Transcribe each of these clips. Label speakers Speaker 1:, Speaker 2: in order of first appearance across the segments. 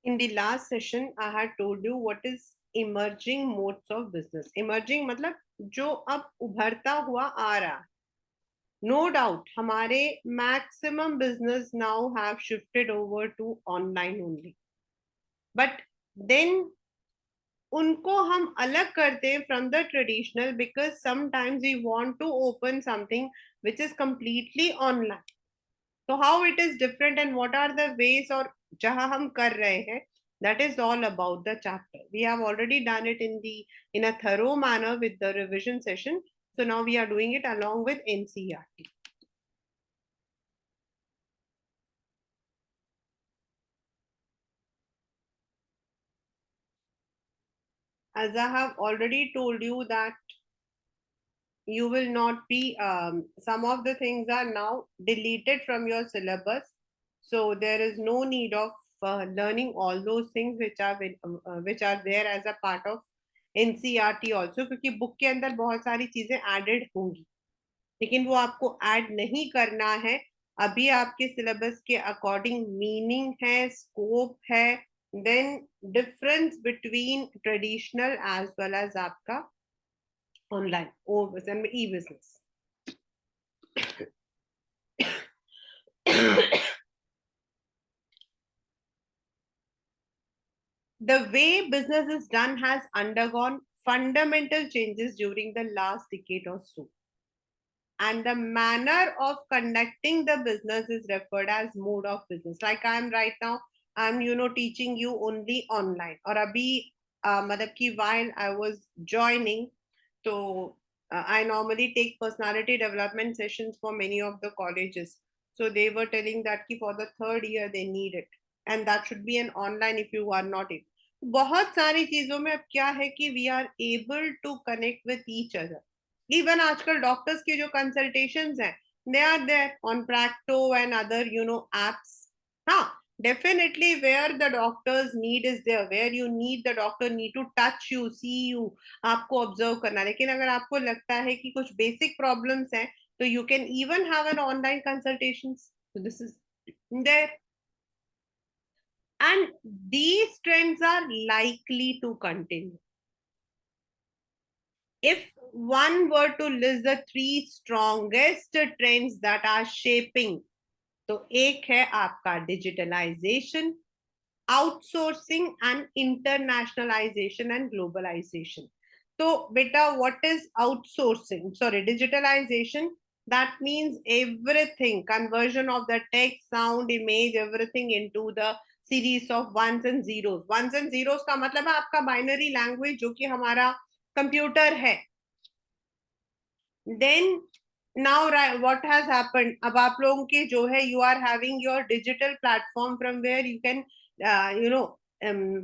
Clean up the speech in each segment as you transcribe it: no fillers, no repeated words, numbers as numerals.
Speaker 1: In the last session, I had told you what is emerging modes of business. Emerging मतलब जो अब उभरता हुआ आ रहा है. No doubt, हमारे maximum business now have shifted over to online only. But then उनको हम अलग करते हैं from the traditional because sometimes we want to open something which is completely online. So how it is different and what are the ways or जहां हम कर रहे हैं, that is all about the chapter. We have already done it in a thorough manner with the revision session. So now we are doing it along with NCERT. As I have already told you that you will not be some of the things are now deleted from your syllabus, so there is no need of learning all those things which are there as a part of NCERT also, क्योंकि book के अंदर बहुत सारी चीजें added होंगी, लेकिन वो आपको ऐड नहीं करना है. अभी आपके सिलेबस के अकॉर्डिंग मीनिंग है, स्कोप है, then difference between traditional as well as आपका online or e-business. The way business is done has undergone fundamental changes during the last decade or so, and the manner of conducting the business is referred as mode of business. Like I am right now, I'm teaching you only online. और अभी मतलब कि while I was joining, so I normally take personality development sessions for many of the colleges. So they were telling that कि for the third year they need it, and that should be an online if you are not able. बहुत सारी चीजों में अब क्या है कि we are able to connect with each other. Even आजकल डॉक्टर्स की जो कंसल्टेशंस हैं, they are there on Practo and other apps. हाँ, definitely where the doctor's need is there, where you need the doctor need to touch you, see you, आपको observe करना. लेकिन अगर आपको लगता है कि कुछ बेसिक प्रॉब्लम्स हैं, तो you can even have an online consultation. so this is there, and these trends are likely to continue. If one were to list the three strongest trends that are shaping, तो एक है आपका digitalization, outsourcing and internationalization and globalization. तो बेटा, what is outsourcing, sorry digitalization? that means everything, conversion of the text, sound, image, everything into the series of ones and zeros. ones and zeros का मतलब है आपका binary language जो कि हमारा computer है. Then now what has happened, अब आप लोगों के जो है, you are having your digital platform from where you can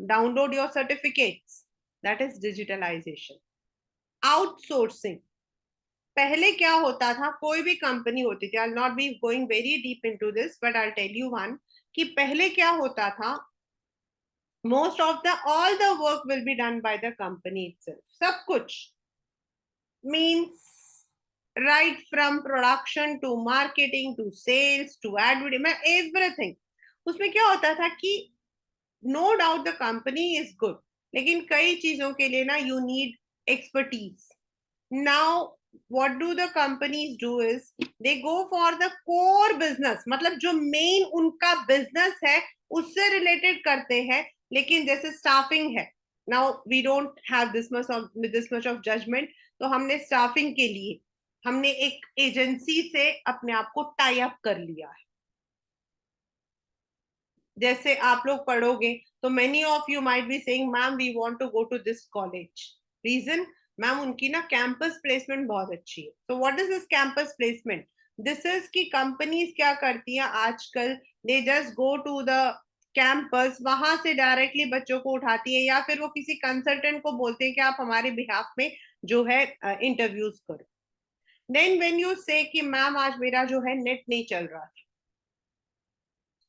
Speaker 1: download your certificates. That is digitalization. Outsourcing, पहले क्या होता था, कोई भी कंपनी होती थी, I will not be going very deep into this but I tell you one, कि पहले क्या होता था, most of the all the work will be done by the company itself. सब कुछ means right from production to marketing to sales to advertising, everything. उसमें क्या होता था कि no doubt the company is good, लेकिन कई चीजों के लिए ना you need expertise. Now what do the companies do is they go for the core business, मतलब जो main उनका business है उससे related करते हैं. लेकिन जैसे staffing है, now we don't have this much of judgment, तो हमने staffing के लिए हमने एक एजेंसी से अपने आप को टाई अप कर लिया है. जैसे आप लोग पढ़ोगे तो many of you might be saying ma'am we want to go to this college. Reason, ma'am उनकी ना कैंपस प्लेसमेंट बहुत अच्छी है. So what is this campus placement? This is की कंपनीज क्या करती हैं आजकल, they just go to the campus, वहां से डायरेक्टली बच्चों को उठाती है, या फिर वो किसी कंसल्टेंट को बोलते हैं कि आप हमारे बिहाफ में जो है इंटरव्यूज करो. देन व्हेन यू से कि मैम आज मेरा जो है नेट नहीं चल रहा था,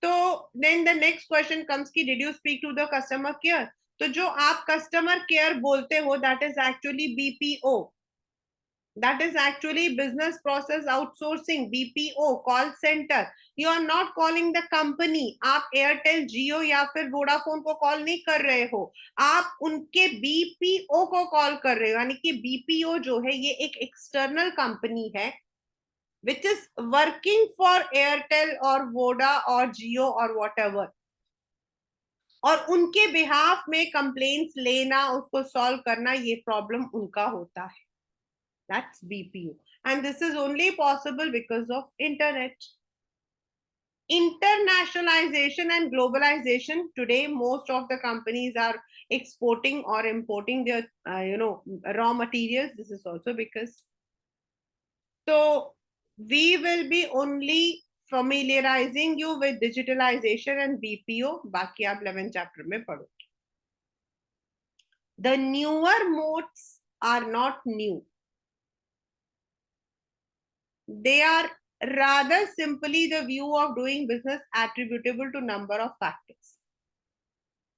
Speaker 1: तो then the next question comes की did you speak to the customer care? तो जो आप कस्टमर केयर बोलते हो that is actually BPO. That is actually business process outsourcing, BPO, call center. You are not calling the company. आप Airtel जियो या फिर Vodafone को कॉल नहीं कर रहे हो, आप उनके बीपीओ को कॉल कर रहे हो. यानी कि बीपीओ जो है ये एक एक्सटर्नल कंपनी है which is working for Airtel or Voda or Jio or whatever. और उनके बिहाफ में कंप्लेंट्स लेना, उसको सॉल्व करना, ये प्रॉब्लम उनका होता है. That's BPO. And this is only possible because of internet. Internationalization and globalization. Today, most of the companies are exporting or importing their, raw materials. This is also because. So we will be only familiarizing you with digitalization and BPO. बाकी आप 11th chapter में पढ़ो. The newer modes are not new. They are rather simply the view of doing business attributable to number of factors.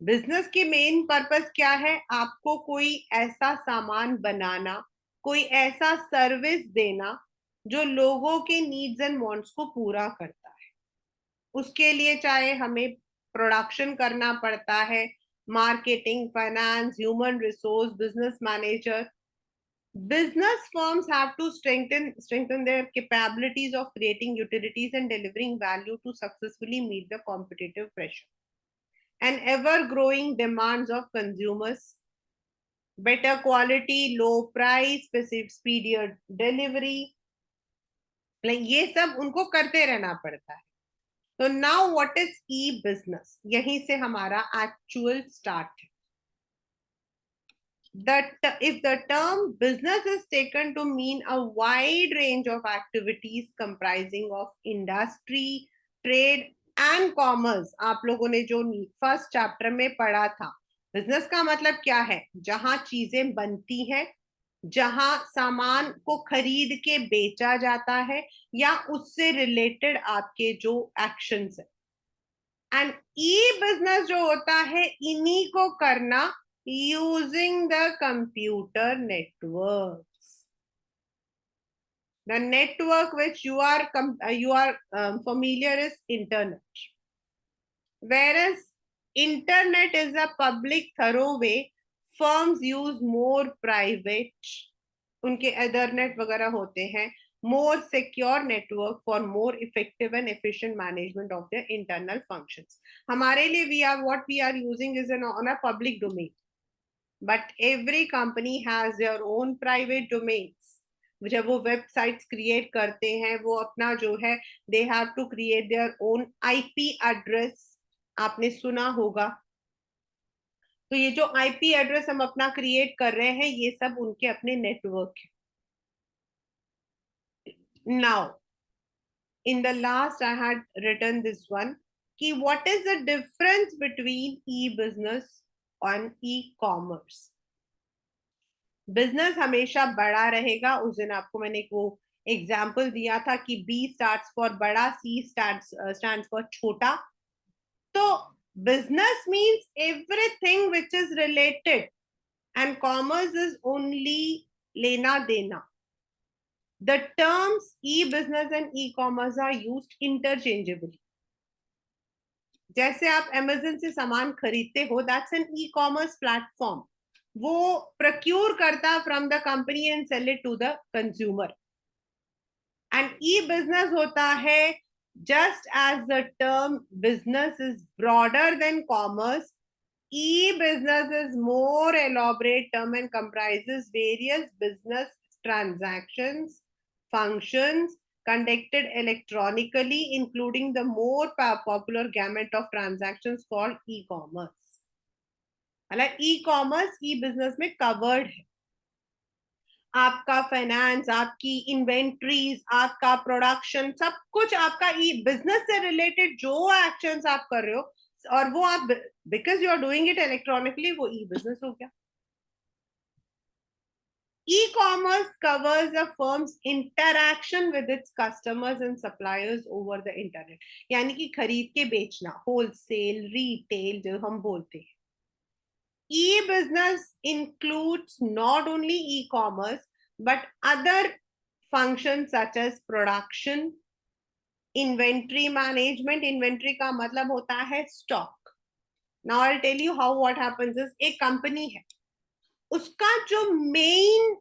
Speaker 1: Business की main purpose क्या है? आपको कोई ऐसा सामान बनाना, कोई ऐसा सर्विस देना जो लोगों के नीड्स एंड वांट्स को पूरा करता है. उसके लिए चाहे हमें प्रोडक्शन करना पड़ता है, marketing, finance, human resource, business manager. Business firms have to strengthen their capabilities of creating utilities and delivering value to successfully meet the competitive pressure and ever growing demands of consumers. Better quality, low price, specific speedier delivery, like ये सब उनको करते रहना पड़ता है. तो now what is e-business? यहीं से हमारा actual start है. That if the term business is taken to mean a wide range of activities comprising of industry, trade and commerce, आप लोगों ने जो फर्स्ट चैप्टर में पढ़ा था, बिजनेस का मतलब क्या है? जहां चीजें बनती हैं, जहां सामान को खरीद के बेचा जाता है या उससे रिलेटेड आपके जो एक्शंस है. एंड ई बिजनेस जो होता है इन्हीं को करना using the computer networks. The network which you are familiar is internet, whereas internet is a public thoroughway. Firms use more private, उनके ethernet वगैरह होते हैं, more secure network for more effective and efficient management of their internal functions. हमारे लिए what we are using is on a public domain. But every company has their own private domains. जब वो websites create करते हैं, वो अपना जो है they have to create their own IP address. आपने सुना होगा. तो ये जो IP एड्रेस हम अपना क्रिएट कर रहे हैं, ये सब उनके अपने नेटवर्क है. Now, in the last I had written this one, कि what is the difference between e-business and e-commerce? Business हमेशा बड़ा रहेगा. उस दिन आपको मैंने एक वो एग्जाम्पल दिया था कि B स्टार्ट्स फॉर बड़ा, C स्टैंड्स फॉर छोटा. तो business means everything which is related and commerce is only लेना देना. The terms e-business and e-commerce are used interchangeably. जैसे आप Amazon से सामान खरीदते हो, that's an e-commerce platform. वो procure करता from the company and sell it to the consumer. And e-business होता है, just as the term business is broader than commerce, e-business is more elaborate term and comprises various business transactions, functions conducted electronically, including the more popular gamut of transactions called e-commerce. मतलब e-commerce e-business में covered है. आपका finance, आपकी inventories, आपका production, सब कुछ आपका E business से रिलेटेड जो एक्शंस आप कर रहे हो, और वो आप because you are doing it electronically, वो ई बिजनेस हो गया. E-commerce covers a firm's interaction with its customers and suppliers over the internet. यानी कि खरीद के बेचना, होलसेल, रिटेल जो हम बोलते हैं. E-business includes not only e-commerce but other functions such as production, inventory management, inventory का मतलब होता है stock. Now I'll tell you how what happens is, एक कंपनी है, उसका जो मेन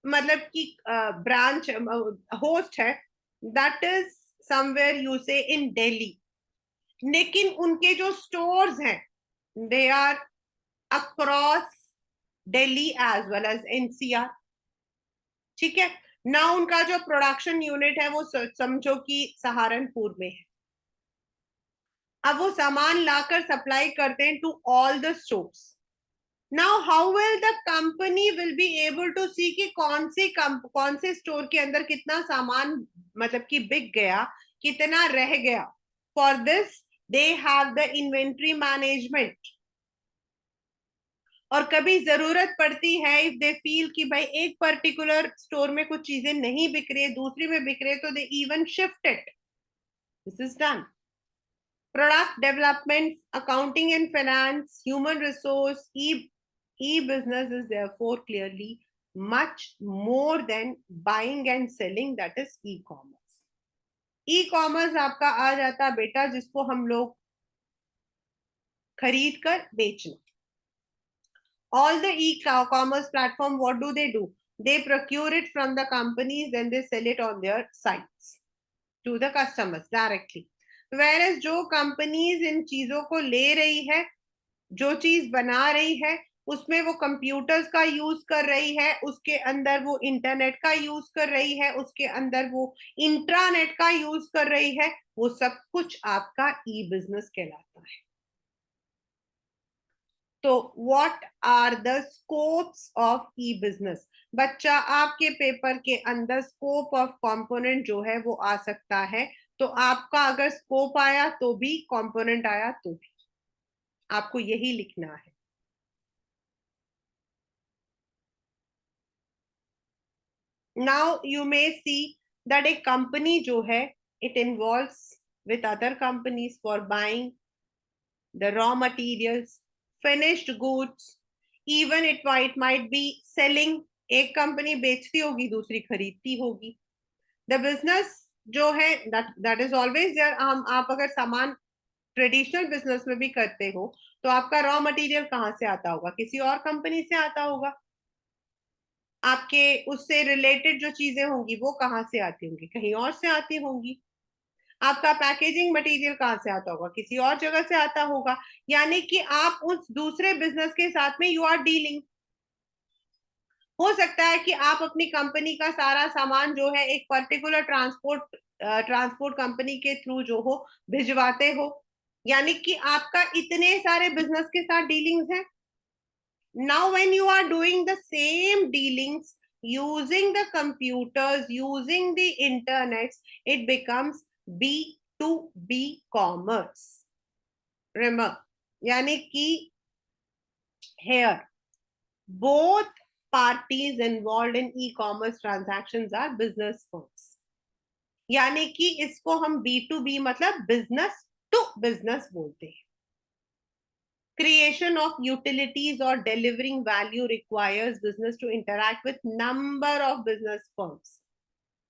Speaker 1: मतलब कि ब्रांच होस्ट है, that is somewhere you say in Delhi, लेकिन उनके जो स्टोर्स हैं they are across Delhi as well as NCR. ठीक है ना. उनका जो प्रोडक्शन यूनिट है वो समझो कि सहारनपुर में है. अब वो सामान लाकर सप्लाई करते हैं to all the stores. Now how will the company will be able to see कि कौन से स्टोर के अंदर कितना सामान मतलब कि बिक गया, कितना रह गया. For this they have the inventory management. और कभी जरूरत पड़ती है, इफ दे फील कि भाई एक पर्टिकुलर स्टोर में कुछ चीजें नहीं बिक रही है, दूसरी में बिक रही है, तो they even shift it. This is done. Product development, accounting and finance, human resource, e-business is therefore clearly much more than buying and selling, that is e-commerce. E-commerce आपका आ जाता बेटा जिसको हम लोग खरीद कर बेचना. All the e-commerce platform, what do? They procure it from the companies, then they sell it on their sites to the customers directly. Whereas जो कंपनीज इन चीजों को ले रही है, जो चीज बना रही है, उसमें वो कंप्यूटर्स का यूज कर रही है, उसके अंदर वो इंटरनेट का यूज कर रही है, उसके अंदर वो इंट्रानेट का यूज कर रही है, वो सब कुछ आपका ई बिजनेस कहलाता है. तो what are the scopes of E business? बच्चा आपके पेपर के अंदर स्कोप ऑफ कंपोनेंट जो है वो आ सकता है. तो आपका अगर स्कोप आया तो भी, कंपोनेंट आया तो भी, आपको यही लिखना है. Now you may see that एक कंपनी जो है, it involves with other companies for buying the raw materials, finished goods, even it might be selling. एक कंपनी बेचती होगी, दूसरी खरीदती होगी. द बिजनेस जो है दैट इज ऑलवेज देयर. आप अगर सामान ट्रेडिशनल बिजनेस में भी करते हो तो आपका रॉ मटेरियल कहाँ से आता होगा? किसी और कंपनी से आता होगा. आपके उससे रिलेटेड जो चीजें होंगी वो कहाँ से आती होंगी? कहीं और से आती होंगी. आपका पैकेजिंग मटेरियल कहाँ से आता होगा? किसी और जगह से आता होगा. यानी कि आप उस दूसरे बिजनेस के साथ में यू आर डीलिंग. हो सकता है कि आप अपनी कंपनी का सारा सामान जो है एक पर्टिकुलर ट्रांसपोर्ट कंपनी के थ्रू जो हो भिजवाते हो. यानी कि आपका इतने सारे बिजनेस के साथ डीलिंग्स है. Now when you are doing the same dealings using the computers, using the internet, it becomes B2B commerce. Remember, यानी कि here both parties involved in e-commerce transactions are business firms. यानी कि इसको हम B2B मतलब business to business बोलते हैं. Creation of utilities or delivering value requires business to interact with number of business firms.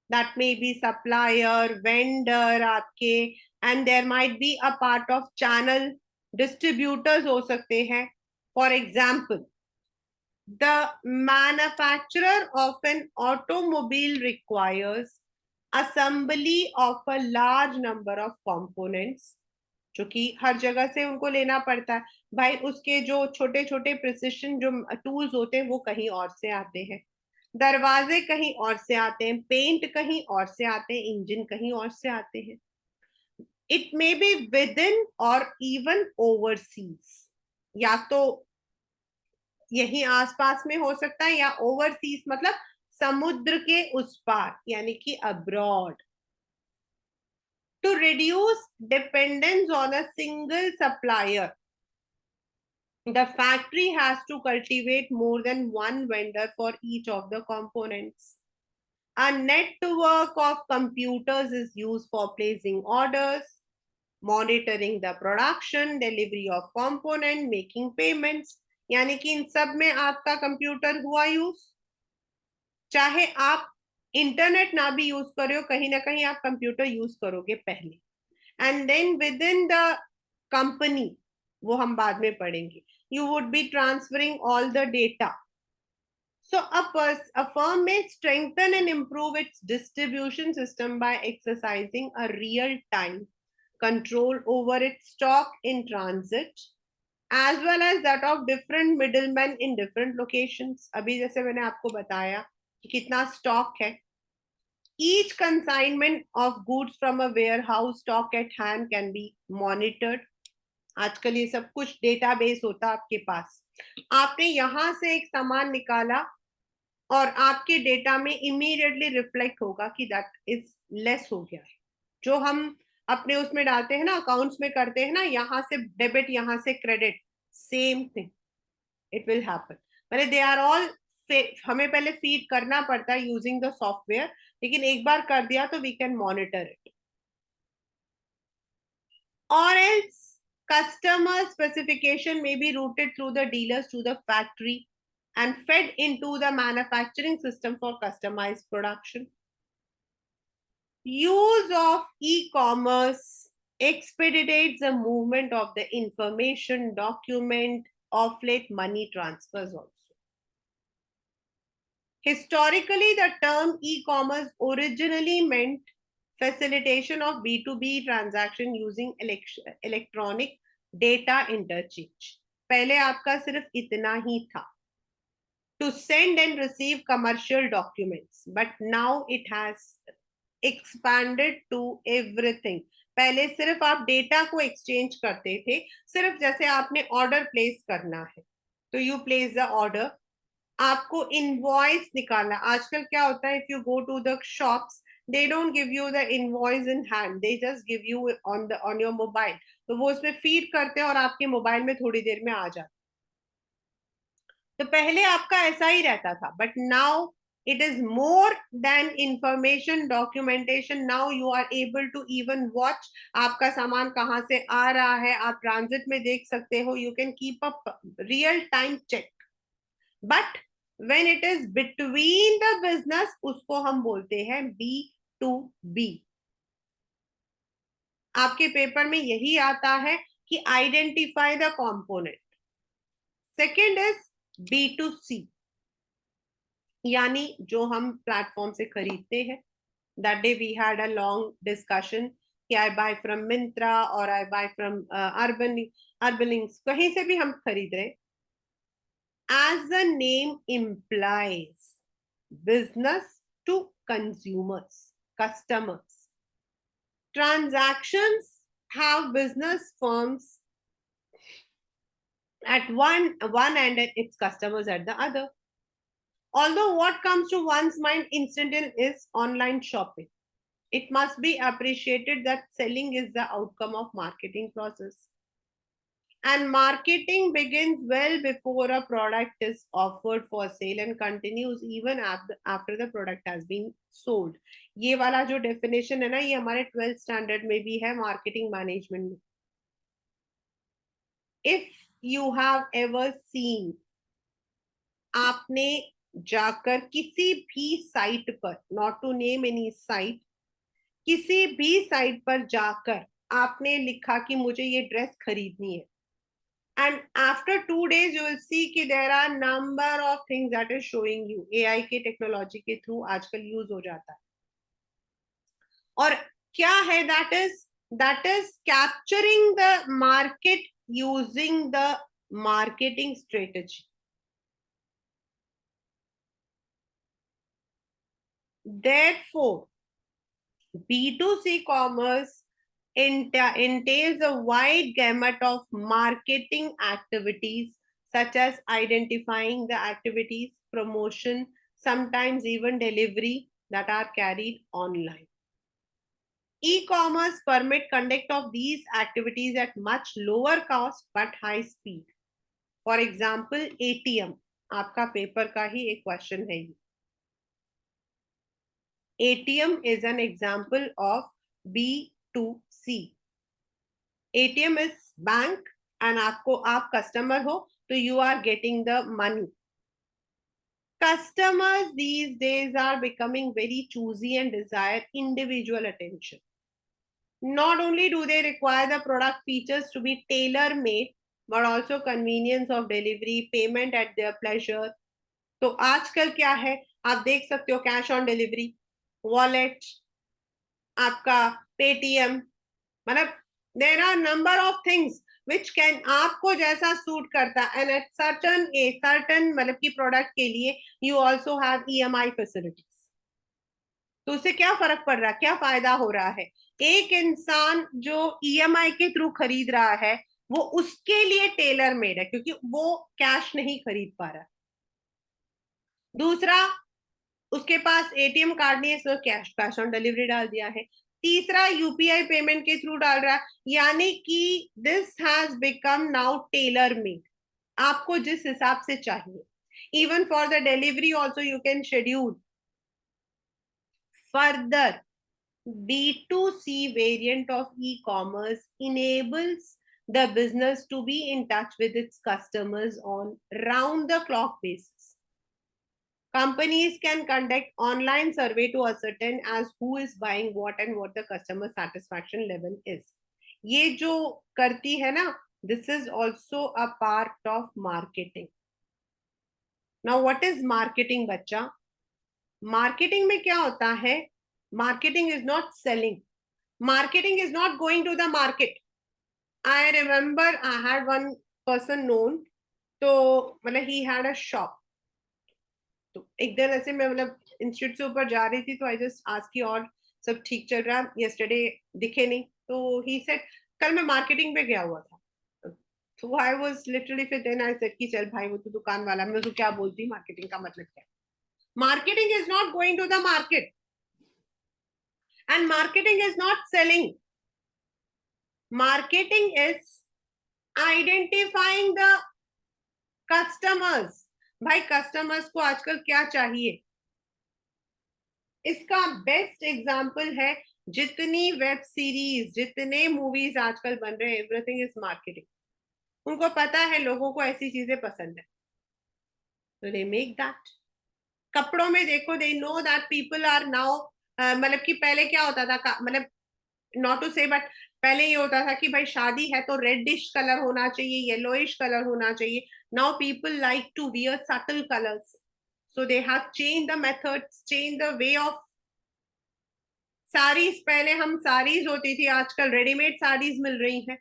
Speaker 1: That may be supplier, vendor आपके, and there might be a part of channel distributors हो सकते हैं. For example, the manufacturer of an automobile requires assembly of a large number of components जो कि हर जगह से उनको लेना पड़ता है. भाई उसके जो छोटे छोटे प्रिसिशन जो टूल्स होते हैं वो कहीं और से आते हैं, दरवाजे कहीं और से आते हैं, पेंट कहीं और से आते हैं, इंजन कहीं और से आते हैं. It may be with in और इवन ओवरसीज. या तो यही आसपास में हो सकता है, या ओवरसीज मतलब समुद्र के उस पार, यानी कि abroad. To reduce dependence on a single supplier, the factory has to cultivate more than one vendor for each of the components. A network of computers is used for placing orders, monitoring the production, delivery of component, making payments. यानी कि इन सब में आपका computer हुआ use. चाहे आप internet ना भी यूज कर रहे हो, कहीं ना कहीं आप कंप्यूटर यूज करोगे पहले, and then within the company, वो हम बाद में पढ़ेंगे, you would be transferring all the data. So a firm may strengthen and improve its distribution system by exercising a real time control over its stock in transit, as well as that of different middlemen in different locations. अभी जैसे मैंने आपको बताया कि कितना stock है. Each consignment of goods from a warehouse stock at hand can be monitored. आजकल ये सब कुछ डेटाबेस होता है आपके पास. आपने यहां से एक सामान निकाला और आपके डेटा में इमीडिएटली रिफ्लेक्ट होगा कि दैट इज लेस हो गया है. जो हम अपने उसमें डालते हैं ना, अकाउंट्स में करते हैं ना, यहाँ से डेबिट यहाँ से credit, same thing it will happen. पहले दे आर ऑल, हमें पहले फीड करना पड़ता है यूजिंग द सॉफ्टवेयर, लेकिन एक बार कर दिया तो वी कैन मॉनिटर इट. और else customer specification may be routed through the dealers to the factory and fed into the manufacturing system for customized production. Use of e-commerce expedites the movement of the information, document, of late money transfers also. Historically, the term e-commerce originally meant facilitation of B2B transaction using electronic data interchange. पहले आपका सिर्फ इतना ही था, to send and receive commercial documents, but now it has expanded to everything. पहले सिर्फ आप data को exchange करते थे, सिर्फ जैसे आपने ऑर्डर प्लेस करना है तो यू प्लेस द ऑर्डर, आपको इनवॉइस निकालना. आजकल क्या होता है, if you go to the shops, they don't give you the invoice in hand, they just give you on your mobile. तो वो उसमें फीड करते हैं और आपके मोबाइल में थोड़ी देर में आ जाता. तो पहले आपका ऐसा ही रहता था, but now it is more than information documentation. Now you are able to even watch आपका सामान कहाँ से आ रहा है, आप ट्रांजिट में देख सकते हो, you can keep up real time check. But when it is between the business, उसको हम बोलते हैं B2B. आपके पेपर में यही आता है कि identify the component. Second is B2C, यानी जो हम प्लेटफॉर्म से खरीदते हैं. That day we had a long discussion कि आई बाय फ्रॉम मिंत्रा और आई बाय फ्रॉम अर्बलिंक्स, कहीं से भी हम खरीद रहे. As the name implies, business to consumers, customers. Transactions have business firms at one end and its customers at the other. Although what comes to one's mind instantly is online shopping, it must be appreciated that selling is the outcome of marketing process. And marketing begins well before a product is offered for sale and continues even after the product has been sold. ये वाला जो definition है ना, ये हमारे 12th standard में भी है marketing management में. If you have ever seen, आपने जाकर किसी भी साइट पर, not to name any site, किसी भी साइट पर जाकर आपने लिखा कि मुझे ये ड्रेस खरीदनी है, and after 2 days you will see कि there are number of things that is showing you. AI के टेक्नोलॉजी के थ्रू आजकल यूज हो जाता है. और क्या है, that is capturing the market using the marketing strategy. Therefore, B2C commerce entails a wide gamut of marketing activities, such as identifying the activities, promotion, sometimes even delivery, that are carried online. E-commerce permit conduct of these activities at much lower cost but high speed. For example, ATM. आपका paper का ही एक question है ये. ATM is an example of B2C. ATM is bank and आप customer हो तो you are getting the money. Customers these days are becoming very choosy and desire individual attention. Not only do they require the product features to be tailor made, but also convenience of delivery, payment at their pleasure. तो आजकल क्या है, आप देख सकते हो cash on delivery, wallet, आपका Paytm, मतलब there are number of things which can, आपको जैसा सूट करता एंड एट सर्टन मतलब की प्रोडक्ट के लिए you also have EMI facilities. तो उससे क्या फर्क पड़ रहा है, क्या फायदा हो रहा है? एक इंसान जो ईएमआई के थ्रू खरीद रहा है वो उसके लिए टेलर मेड है क्योंकि वो कैश नहीं खरीद पा रहा. दूसरा, उसके पास एटीएम कार्ड नहीं है, सो कैश ऑन डिलीवरी डाल दिया है. तीसरा, यूपीआई पेमेंट के थ्रू डाल रहा है. यानी कि this has become now tailor made, आपको जिस हिसाब से चाहिए. Even for the delivery also you can schedule. Further, B2C variant of e-commerce enables the business to be in touch with its customers on round the clock basis. Companies can conduct online survey to ascertain as who is buying what and what the customer satisfaction level is. ये जो करती है ना, this is also a part of marketing. Now what is marketing बच्चा? Marketing में क्या होता है? Marketing is not selling. Marketing is not going to the market. I remember I had one person known, तो मतलब he had a shop. तो एक दिन ऐसे मैं मतलब इंस्टीट्यूट से ऊपर जा रही थी तो आई जस्ट आस्क की और सब ठीक चल रहा, यस्टरडे दिखे नहीं, तो ही सेड कल मैं मार्केटिंग पे गया हुआ था. तो आई वाज लिटरली, फिर देन आई सेड कि चल भाई वो तो दुकान वाला, मैं तो क्या बोलती, मार्केटिंग का मतलब क्या है? Marketing is not going to the market and marketing is not selling. Marketing is identifying the customers. भाई कस्टमर्स को आजकल क्या चाहिए, इसका बेस्ट एग्जांपल है जितनी वेब सीरीज, जितने मूवीज आजकल बन रहे हैं, एवरीथिंग इज मार्केटिंग. उनको पता है लोगों को ऐसी चीजें पसंद है, तो दे मेक दैट. कपड़ों में देखो, they know that people are now, मतलब कि पहले क्या होता था, मतलब नॉट टू से बट पहले ये होता था कि भाई शादी है तो रेडिश कलर होना चाहिए, येलोइश कलर होना चाहिए. Now people like to wear subtle colours, so they have change the methods, change the way of. Saris, पहले हम साड़ीज होती थी, आजकल रेडीमेड साड़ीज मिल रही हैं.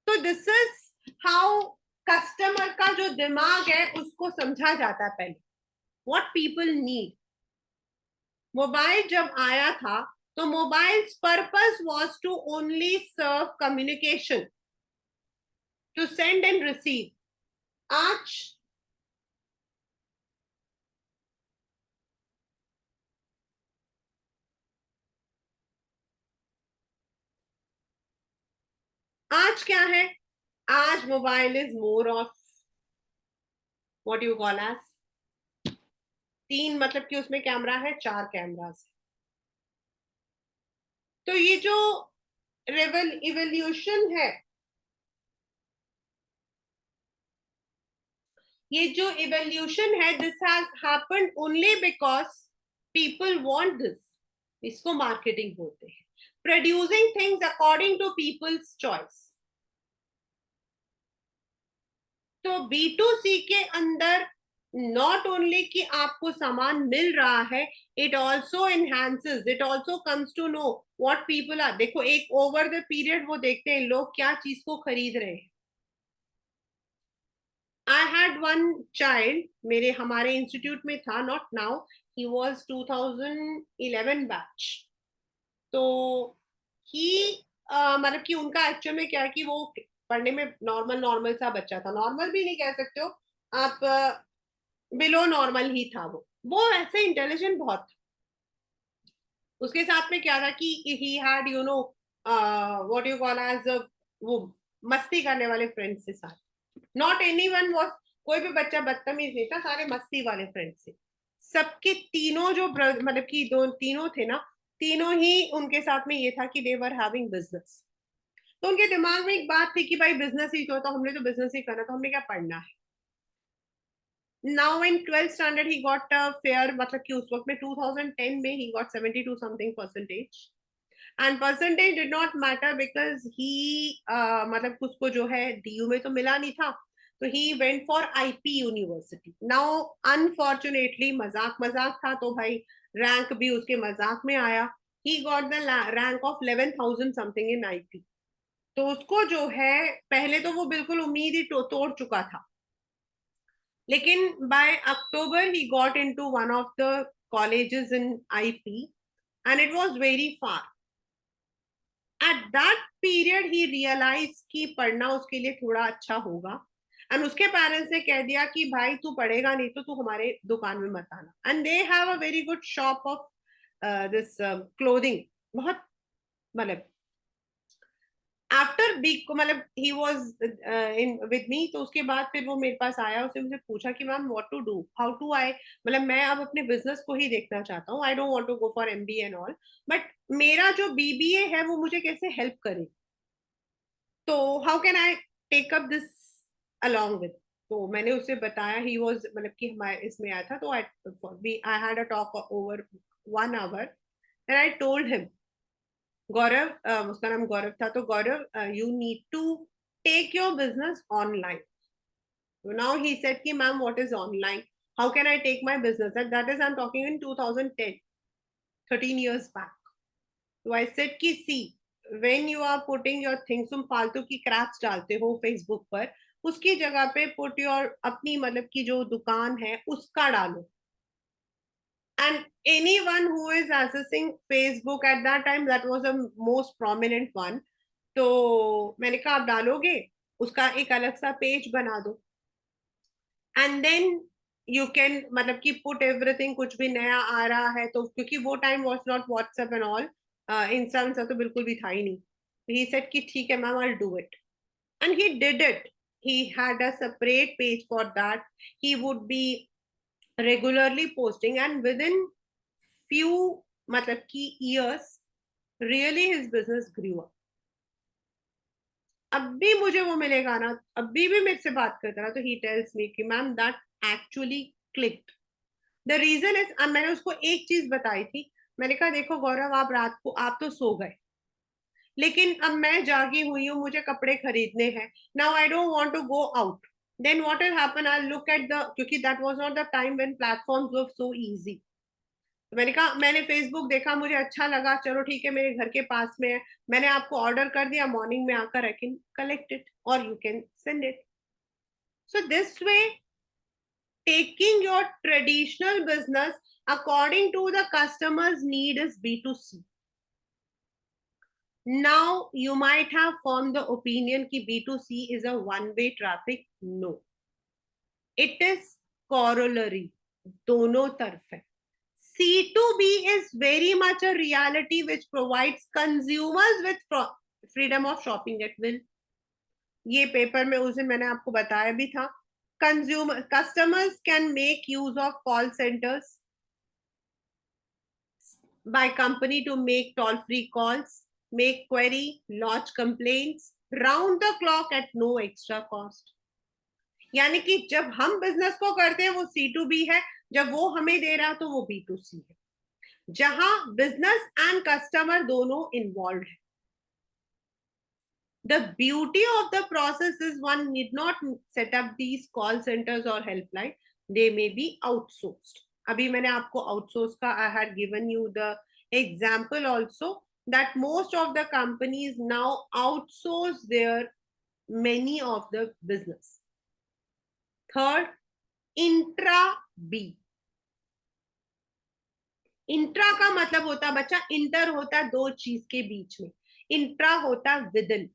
Speaker 1: तो दिस इज हाउ कस्टमर का जो दिमाग है उसको समझा जाता है पहले, व्हाट पीपल नीड. मोबाइल जब आया था तो mobiles purpose was to only serve communication, to send and receive. आज आज क्या है, आज mobile is more of what you call as, तीन मतलब कि उसमें कैमरा है, चार कैमरास. तो ये जो इवोल्यूशन है, ये जो इवोल्यूशन है, this has happened only because people want this. इसको मार्केटिंग बोलते हैं, producing things according to people's choice. तो B2C के अंदर नॉट ओनली कि आपको सामान मिल रहा है, it also enhances, it also comes to know what people are. देखो एक ओवर द पीरियड वो देखते हैं लोग क्या चीज को खरीद रहे हैं. आई हैड वन चाइल्ड, मेरे हमारे इंस्टीट्यूट में था, not now, he was 2011 batch. तो ही मतलब कि उनका एक्चुअल में क्या है कि वो पढ़ने में नॉर्मल नॉर्मल सा बच्चा था, नॉर्मल भी नहीं कह सकते हो आप, बिलो नॉर्मल ही था. वो ऐसे इंटेलिजेंट बहुत था. उसके साथ में क्या था कि he had you know what you call as, वो मस्ती करने वाले फ्रेंड्स के साथ. नॉट एनी वन वॉज, कोई भी बच्चा बदतमीज नहीं था, सारे मस्ती वाले फ्रेंड्स थे. सबके तीनों जो मतलब कि दो तीनों थे ना, तीनों ही उनके साथ में ये था कि दे वर हैविंग बिजनेस. तो उनके दिमाग में एक बात थी कि भाई बिजनेस ही तो हमने तो बिजनेस ही करना, तो हमने क्या पढ़ना है. Now in 12th standard he got a fair, मतलब कि उस वक्त में 2010 में he got 72 something percentage, and percentage did not matter because he मतलब उसको जो है DU में तो मिला नहीं था, तो he went for IP University. Now unfortunately मजाक मजाक था तो भाई रैंक भी उसके मजाक में आया. He got the rank of 11,000 something in IP. तो उसको जो है पहले तो वो बिल्कुल उम्मीद ही तोड़ चुका था, लेकिन by October he got into one of the colleges in IP, and it was very far. At that period he realized कि पढ़ना उसके लिए थोड़ा अच्छा होगा, and उसके पेरेंट्स ने कह दिया कि भाई तू पढ़ेगा नहीं तो तू हमारे दुकान में मत आना. And they have a very good shop of this clothing. बहुत मतलब आफ्टर बी को मतलब he was in with me, तो उसके बाद फिर वो मेरे पास आया, उसने मुझे पूछा कि ma'am what to do, how to I, मतलब मैं अब अपने बिजनेस को ही देखना चाहता हूँ, I don't want to go for MBA and all, but मेरा जो बीबीए है वो मुझे कैसे हेल्प करे, तो how can I take up this along with. तो मैंने उसे बताया, ही वाज मतलब कि हमारे इसमें आया था, तो I had a talk over 1 hour and I told him, Gaurav, उसका नाम गौरव था, तो Gaurav you need to take your business online. So now he said कि ma'am what is online, how can I take my business, and that is I'm talking in 2010, 13 years back. So I said कि see, when you are putting your things, तुम फालतू की craps डालते हो Facebook पर, उसकी जगह पे पुट योर अपनी मतलब की जो दुकान है उसका डालो. And anyone who is accessing Facebook at that time, that was the most prominent one, तो मैंने कहा आप डालोगे, उसका एक अलग सा पेज बना दो, एंड देन यू कैन मतलब कि पुट एवरीथिंग, कुछ भी नया आ रहा है तो, क्योंकि वो time was not WhatsApp and all, Insta तो बिल्कुल भी था ही नहीं. ही सेड कि ठीक है ma'am, I will do it, and he did it. he had a separate page for that. He would be regularly posting, and within few मतलब कि years really his business grew up. अब भी मुझे वो मिलेगा ना, अभी भी मेरे से बात करता ना, तो ही टेल्स मी कि ma'am that actually clicked. The reason is, मैंने उसको एक चीज बताई थी, मैंने कहा देखो गौरव, आप रात को आप तो सो गए, लेकिन अब मैं जागी हुई हूँ, मुझे कपड़े खरीदने हैं, now I don't want to go out, then what will happen, I look at the, क्योंकि that was not the time when platforms were so easy. तो मैंने कहा मैंने फेसबुक देखा, मुझे अच्छा लगा, चलो ठीक है मेरे घर के पास में है, मैंने आपको ऑर्डर कर दिया, मॉर्निंग में आकर आई कैन कलेक्ट इट और you can send it. So this way, taking your traditional business according to the customer's need is B2C. Now you might have formed the opinion कि B2C is a one-way traffic. No, it is corollary. दोनों तरफ है. C2B is very much a reality which provides consumers with freedom of shopping at will. ये paper में उस दिन मैंने आपको बताया भी था. Customers can make use of call centers by company to make toll-free calls, make query, lodge complaints round the clock at no extra cost. यानी कि जब हम बिजनेस को करते हैं वो C2B है, जब वो हमें दे रहा तो वो B2C है, जहां बिजनेस एंड कस्टमर दोनों इन्वॉल्व है. The beauty of the process is one need not set up these call centers or helpline. They may be outsourced. अभी मैंने आपको outsource का, I had given you the example also that most of the companies now outsource their many of the business. Third, intra B. Intra का मतलब होता बच्चा, inter होता दो चीज के बीच में, इंट्रा होता विदिन.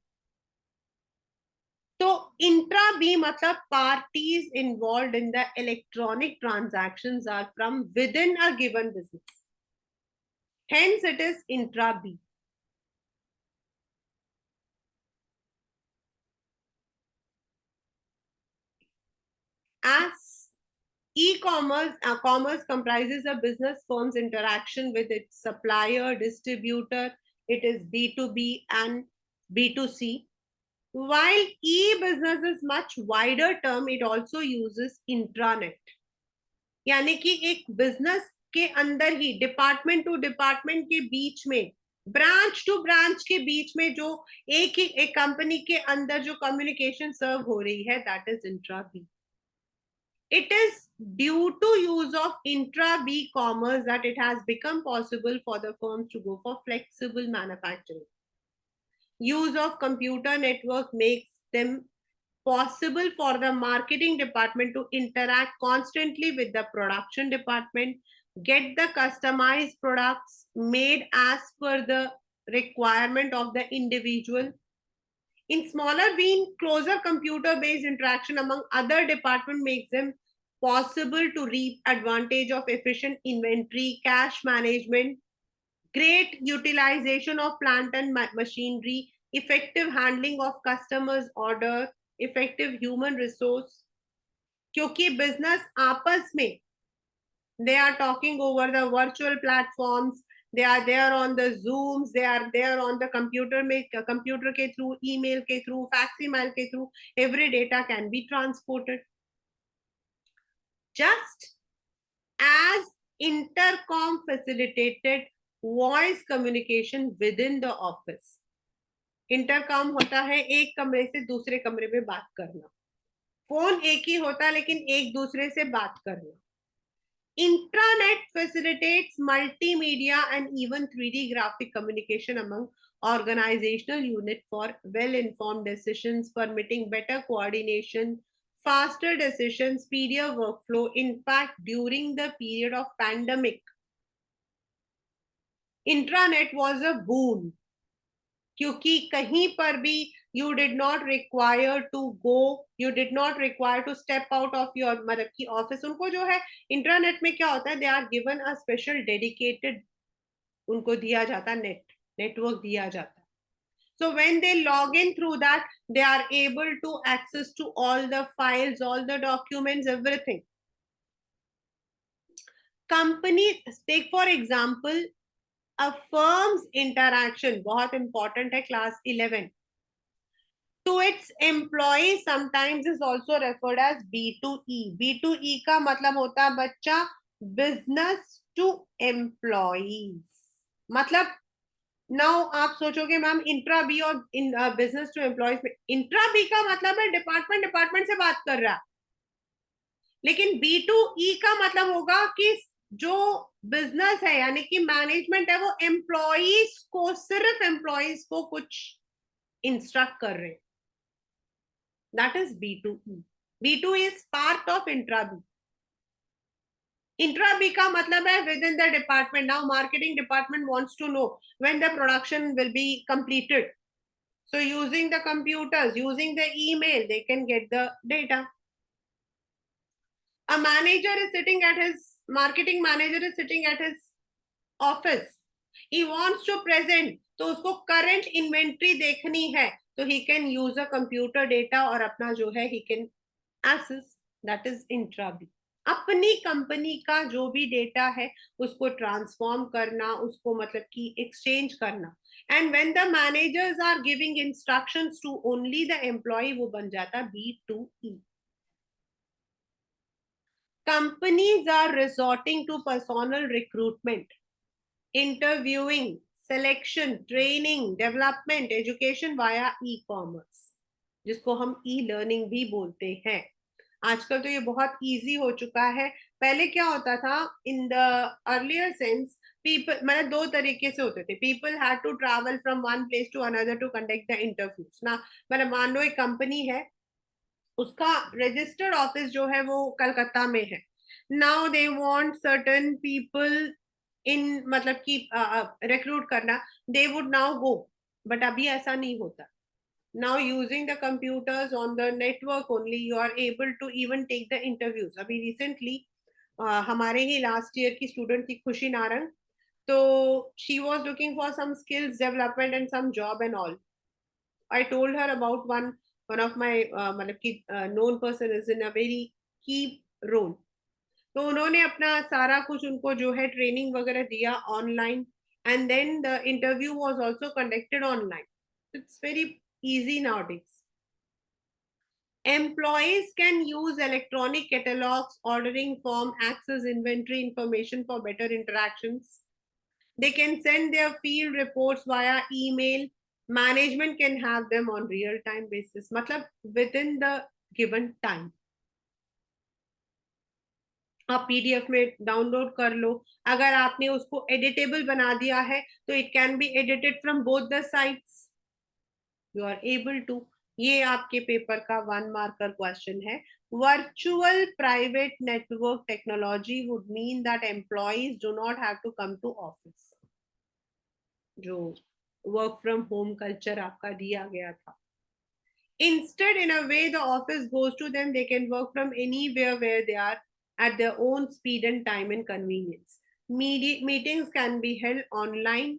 Speaker 1: तो इंट्रा बी मतलब parties involved in the electronic transactions are from within a given business. Hence it is intra B. As e-commerce, commerce comprises a business firm's interaction with its supplier, distributor, it is B2B and B2C. While e-business is much wider term, it also uses intranet. यानी कि एक business के अंदर ही department to department के बीच में, branch to branch के बीच में जो एक कंपनी के अंदर जो कम्युनिकेशन सर्व हो रही है, that is intra B. It is due to use of intra B commerce that it has become possible for the firms to go for flexible manufacturing. Use of computer network makes them possible for the marketing department to interact constantly with the production department, get the customized products made as per the requirement of the individual. In smaller being, closer computer-based interaction among other departments makes them possible to reap advantage of efficient inventory, cash management, great utilization of plant and machinery, effective handling of customers' order, effective human resource. क्योंकि business आपस में they are talking over the virtual platforms, they are there on the Zooms, they are there on the computer के through, email के through, fax-email के through, every data can be transported. Just as intercom facilitated voice communication within the office. Intercom होता है एक कमरे से दूसरे कमरे में बात करना, फोन एक ही होता है लेकिन एक दूसरे से बात करना. Intranet facilitates multimedia and even 3D graphic communication among organizational unit for well-informed decisions, permitting better coordination, faster decisions, speedier workflow. In fact, during the period of pandemic, intranet was a boon. क्योंकि कहीं पर भी you did not require to go, you did not require to step out of your मतलब की office. उनको जो है internet में क्या होता है, they are given a special dedicated, उनको दिया जाता नेटवर्क दिया जाता है. So when they log in through that, they are able to access to all the files, all the documents, everything. Company, take for example, a firm's interaction, बहुत important है, class 11. To its employees sometimes is also referred as B2E. B2E का मतलब होता है बच्चा business to employees. मतलब now आप सोचोगे मैम इंट्रा बी और बिजनेस टू एम्प्लॉयज में, इंट्रा बी का मतलब है डिपार्टमेंट डिपार्टमेंट से बात कर रहा है, लेकिन बी टू ई का मतलब होगा कि जो बिजनेस है यानी कि मैनेजमेंट है वो एम्प्लॉयज को, सिर्फ एम्प्लॉयज को कुछ इंस्ट्रक्ट कर रहे हैं. That is B2E. B2 is part of intra B. Intra B का मतलब है within the department. Now marketing department wants to know when the production will be completed. So using the computers, using the email, they can get the data. A manager is sitting at his, marketing manager is sitting at his office. He wants to present, तो उसको current inventory देखनी है, तो he can use a computer data और अपना जो है he can access. That is intra B. अपनी कंपनी का जो भी डेटा है उसको ट्रांसफॉर्म करना, उसको मतलब कि एक्सचेंज करना. And when the managers are giving instructions to only the employee, वो बन जाता B2E. Companies are resorting to personal recruitment, interviewing, selection, training, development, education via e-commerce, जिसको हम e-learning भी बोलते हैं. आजकल तो ये बहुत इजी हो चुका है. पहले क्या होता था, in the earlier sense people, मतलब दो तरीके से होते थे. People had to travel from one place to another to conduct the interviews ना. मतलब मान लो एक कंपनी है, उसका रजिस्टर्ड ऑफिस जो है वो कलकत्ता में है. Now they want certain people in, मतलब कि रिक्रूट करना, they would now go. But अभी ऐसा नहीं होता. Now using the computers on the network only, you are able to even take the interviews. अभी recently हमारे ही last year की student थी खुशी नारंग, तो she was looking for some skills development and some job and all. I told her about one of my मतलब कि known person is in a very key role. तो उन्होंने अपना सारा कुछ उनको जो है ट्रेनिंग वगैरह दिया online, and then the interview was also conducted online. It's very easy nowadays. Employees can use electronic catalogs, ordering form, access inventory information for better interactions. They can send their field reports via email. Management can have them on real time basis. मतलब within the given time. आप PDF में download कर लो. अगर आपने उसको editable बना दिया है तो it can be edited from both the sides. You are able to. ये आपके पेपर का 1 मार्कर क्वेश्चन है. Virtual private network technology would mean that employees do not have to come to office. जो work from home culture आपका दिया गया था. Instead, in a way, the office goes to them. They can work from anywhere where they are at their own speed and time and convenience. Meetings can be held online,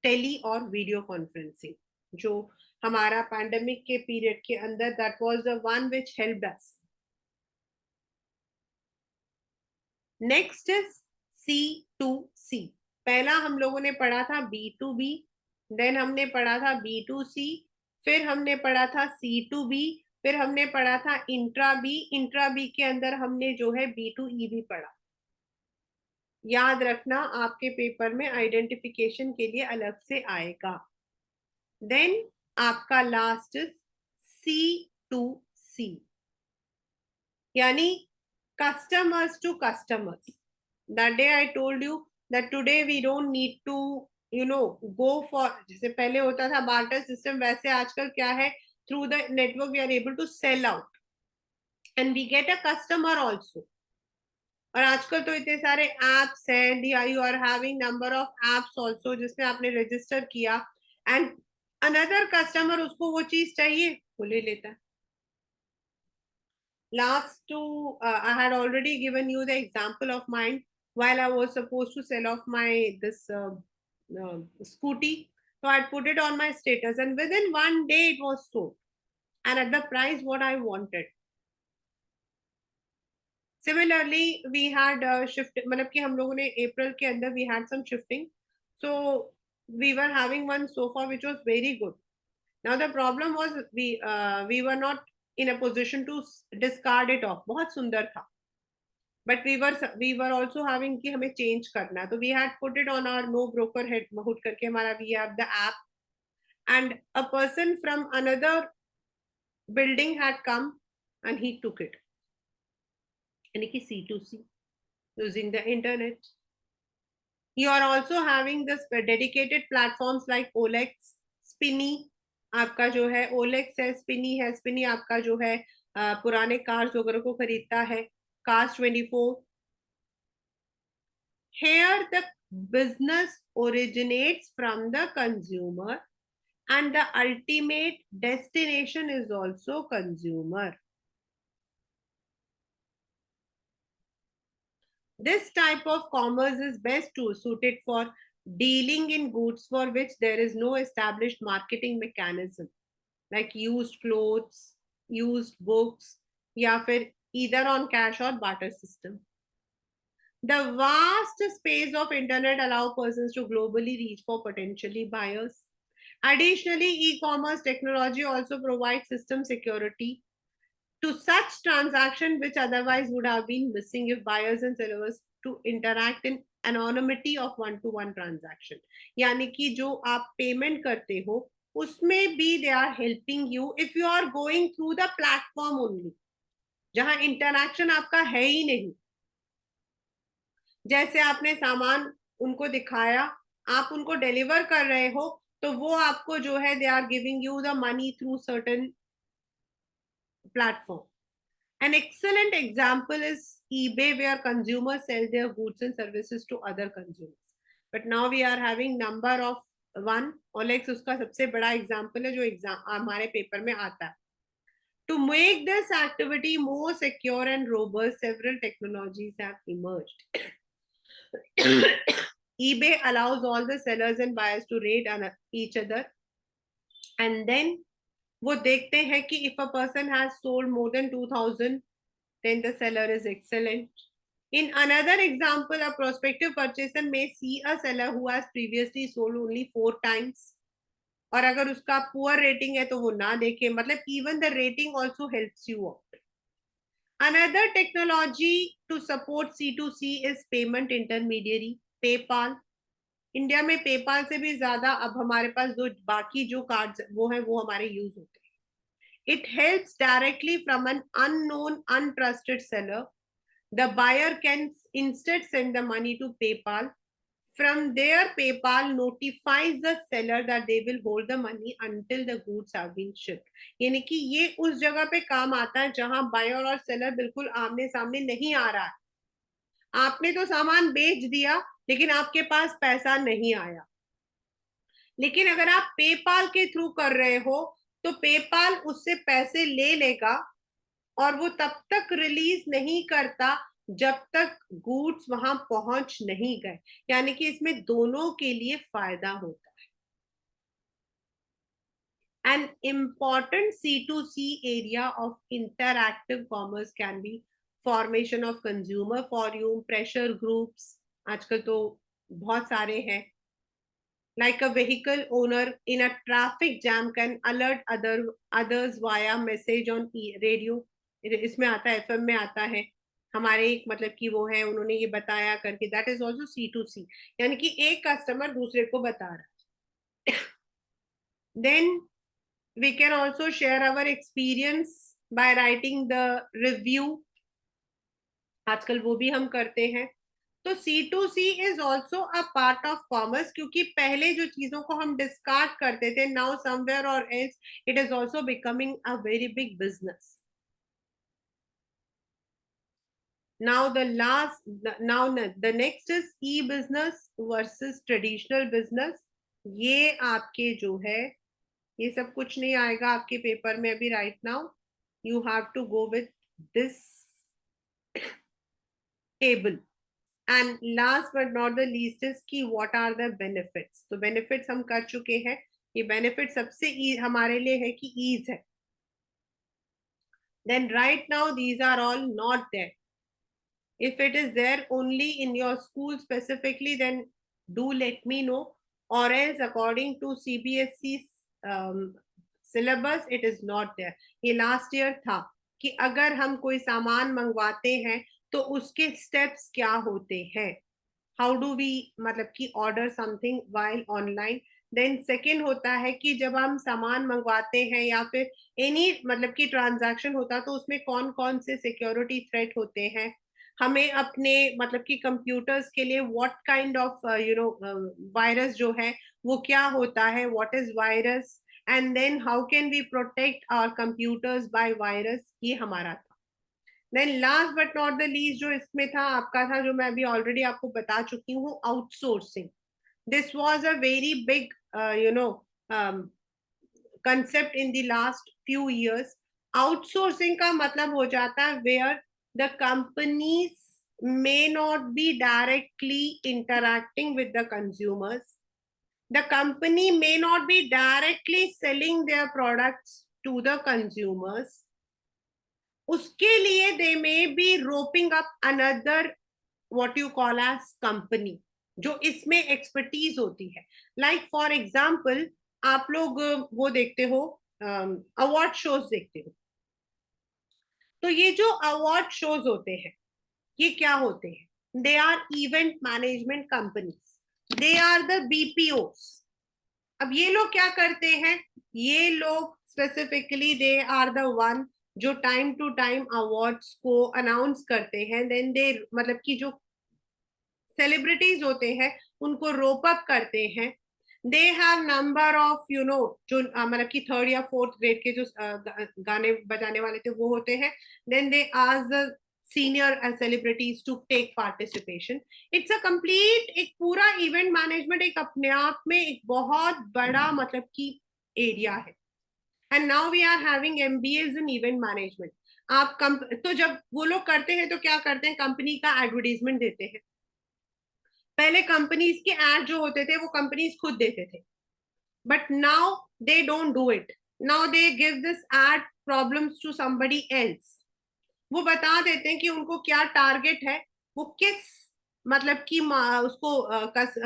Speaker 1: tele और video conferencing. जो हमारा pandemic के period के अंदर, that was the one which helped us. Next is C2C. पहला हम लोगों ने पढ़ा था B2B, then हमने पढ़ा था B2C, फिर हमने पढ़ा था C2B, फिर हमने पढ़ा था इंट्रा बी के अंदर हमने जो है B2E भी पढ़ा. याद रखना, आपके पेपर में आइडेंटिफिकेशन के लिए अलग से आएगा. देन आपका लास्ट C2C, यानी customers to customers. That day I told you that today we don't need to go for, जैसे पहले होता था barter system, वैसे आजकल क्या है, through the network we are able to sell out and we get a customer also. और आजकल तो इतने सारे apps हैं, you are having number of apps also जिसमें आपने register किया and another customer उसको वो चीज चाहिए वो ले लेता है. Last two, I had already given you the example of mine while I was supposed to sell off my this scooty. So I put it on my status, and within one day it was sold, and at the price what I wanted. Similarly, we had shift. मतलब कि हम लोगों ने April के अंदर we had some shifting, so we were having one sofa which was very good. Now the problem was we were not in a position to discard it off. बहुत सुंदर था. But we were also having कि हमें change करना. So we had put it on our no broker head होट करके हमारा we have the app, and a person from another building had come and he took it. यानी कि C2C, using the internet. You are also having this dedicated platforms like OLX, Spinny. आपका जो है OLX है, Spinny है. Spinny आपका जो है पुराने कार्स वगैरह को खरीदता है. Cars24. Here the business originates from the consumer and the ultimate destination is also consumer. This type of commerce is best suited for dealing in goods for which there is no established marketing mechanism, like used clothes, used books, या फिर either on cash or barter system. The vast space of internet allow persons to globally reach for potentially buyers. Additionally, e-commerce technology also provides system security to such transaction which otherwise would have been missing if buyers and sellers to interact in anonymity of one-to-one transaction. यानी कि जो आप payment करते हो उसमें भी they are helping you if you are going through the platform only, जहां interaction आपका है ही नहीं. जैसे आपने सामान उनको दिखाया, आप उनको डिलीवर कर रहे हो, तो वो आपको जो है they are giving you the money through certain platform. An excellent example is eBay, where consumers sell their goods and services to other consumers. But now we are having number of one. OLX उसका सबसे बड़ा example है जो हमारे paper में आता है. To make this activity more secure and robust, several technologies have emerged. eBay allows all the sellers and buyers to rate each other, and then वो देखते हैं कि if a person has sold more than 2000, then the seller is excellent. In another example, a prospective purchaser may see a seller who has previously sold only 4 times. और अगर उसका poor rating है तो वो ना देखे, मतलब even the rating also helps you out. Another technology to support C2C is payment intermediary, PayPal. India में पेपाल से भी ज्यादा अब हमारे पास जो बाकी जो कार्ड्स वो है वो हमारे यूज होते हैं. It helps directly from an unknown, untrusted seller. The buyer can instead send the money to PayPal. From there, PayPal notifies the seller that they will hold the money until the goods have been shipped. यानी कि ये उस जगह पे काम आता है जहां बायर और सेलर बिल्कुल आमने सामने नहीं आ रहा है. आपने तो सामान बेच दिया लेकिन आपके पास पैसा नहीं आया. लेकिन अगर आप पेपाल के थ्रू कर रहे हो तो पेपाल उससे पैसे ले लेगा और वो तब तक रिलीज नहीं करता जब तक गुड्स वहां पहुंच नहीं गए. यानी कि इसमें दोनों के लिए फायदा होता है. An important C2C area of interactive commerce can be formation of consumer forum, pressure groups. आजकल तो बहुत सारे हैं. Like a vehicle owner in a traffic jam can alert others via message on radio. इसमें आता है, FM में आता है. हमारे एक मतलब कि वो है, उन्होंने ये बताया करके, दैट इज ऑल्सो C2C. यानी कि एक कस्टमर दूसरे को बता रहा है. Then we can also share our experience by writing the review. आजकल वो भी हम करते हैं. तो C2C is also a part of commerce, क्योंकि पहले जो चीजों को हम डिस्कार्ड करते थे, नाउ समवेयर और else it is also becoming a very big business. Now the next is e-business versus traditional business. ये आपके जो है ये सब कुछ नहीं आएगा आपके पेपर में अभी. Right now you have to go with this table. And last but not the least is की व्हाट आर द बेनिफिट्स. तो बेनिफिट्स हम कर चुके हैं. ये बेनिफिट सबसे हमारे लिए है कि ईज है. Then right now these are all not there. If it is there only in your school specifically, then do let me know. Or else, according to CBSE syllabus, it is not there. ये last year था कि अगर हम कोई सामान मंगवाते हैं तो उसके steps क्या होते हैं. How do we मतलब कि order something while online. Then second होता है कि जब हम सामान मंगवाते हैं या फिर एनी मतलब कि ट्रांजैक्शन होता है तो उसमें कौन कौन से सिक्योरिटी थ्रेट होते हैं. हमें अपने मतलब कि कंप्यूटर्स के लिए व्हाट काइंड ऑफ वायरस जो है वो क्या होता है, what is virus, and then how can we protect our computers by virus. ये हमारा था. Then last but not the least जो इसमें था आपका था, जो मैं अभी ऑलरेडी आपको बता चुकी हूँ, outsourcing. This was a very big concept in the last few years. Outsourcing का मतलब हो जाता है where the companies may not be directly interacting with the consumers. The company may not be directly selling their products to the consumers. उसके लिए they may be roping up another what you call as company जो इसमें expertise होती है. Like for example आप लोग वो देखते हो, अवार्ड शोज देखते हो. तो ये जो अवार्ड शोज होते हैं ये क्या होते हैं? They are event management companies. They are the BPOs. अब ये लोग क्या करते हैं? ये लोग specifically they are the one जो टाइम टू टाइम अवार्ड्स को अनाउंस करते हैं. देन दे मतलब कि जो सेलिब्रिटीज होते हैं उनको रोप अप करते हैं. दे हैव नंबर ऑफ जो मतलब कि थर्ड या फोर्थ ग्रेड के जो गाने बजाने वाले थे वो होते हैं. Then they ask the senior celebrities to take participation. It's a complete एक पूरा इवेंट मैनेजमेंट एक अपने आप में एक बहुत बड़ा मतलब कि एरिया है. And now we are having MBAs in event management. आप तो जब वो लोग करते हैं तो क्या करते हैं? कंपनी का एडवर्टीजमेंट देते हैं. पहले कंपनीज के एड जो होते थे वो कंपनीज खुद देते थे. But now they don't do it. Now they give this ad problems to somebody else. वो बता देते हैं कि उनको क्या टारगेट है, वो किस मतलब कि उसको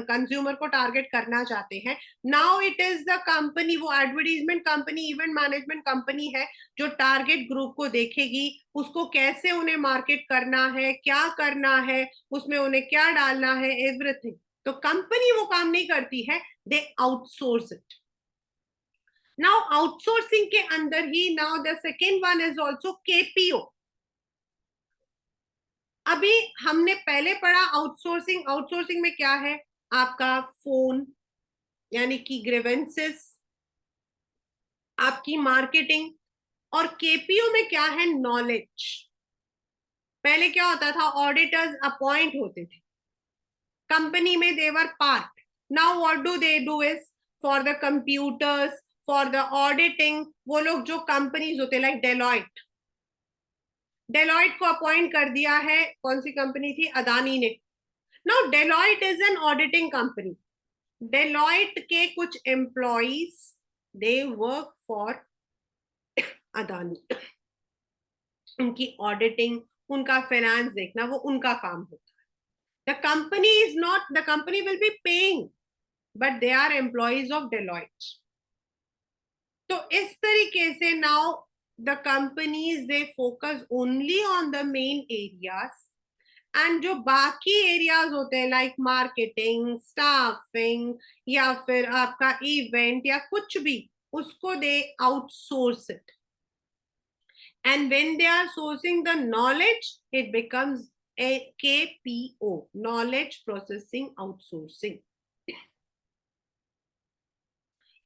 Speaker 1: कंज्यूमर को टारगेट करना चाहते हैं. Now it is the company, वो advertisement company, event management company है जो टारगेट ग्रुप को देखेगी, उसको कैसे उन्हें मार्केट करना है, क्या करना है, उसमें उन्हें क्या डालना है, एवरीथिंग. तो कंपनी वो काम नहीं करती है, they outsource it. Now outsourcing के अंदर ही now the second one is also KPO. अभी हमने पहले पढ़ा आउटसोर्सिंग. आउटसोर्सिंग में क्या है? आपका फोन यानी कि ग्रीवेंसेस, आपकी मार्केटिंग. और केपीओ में क्या है? नॉलेज. पहले क्या होता था? ऑडिटर्स अपॉइंट होते थे कंपनी में, their part. Now what do they do is for the computers, for the auditing, वो लोग जो कंपनीज होते लाइक डेलॉइट, डेलॉइट को अपॉइंट कर दिया है. कौन सी कंपनी थी? अदानी ने. Now Deloitte is an auditing company. Deloitte के कुछ employees they work for Adani. उनकी ऑडिटिंग, उनका फाइनेंस देखना, वो उनका काम होता है. The company is not, the company will be paying, but they are employees of Deloitte. तो इस तरीके से now the companies they focus only on the main areas, and जो बाकी एरियाज होते हैं लाइक मार्केटिंग, स्टाफिंग, या फिर आपका इवेंट या कुछ भी, उसको they outsource it. And when they are sourcing the knowledge, it becomes a KPO, knowledge processing outsourcing.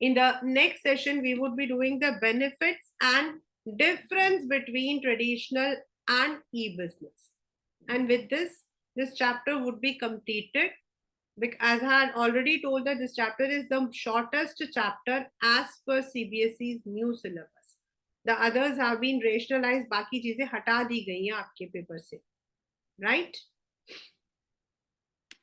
Speaker 1: In the next session, we would be doing the benefits and difference between traditional and e-business. And with this chapter would be completed. As I had already told that this chapter is the shortest chapter as per CBSE's new syllabus. The others have been rationalized, बाकी चीजें हटा दी गई हैं आपके paper से, right?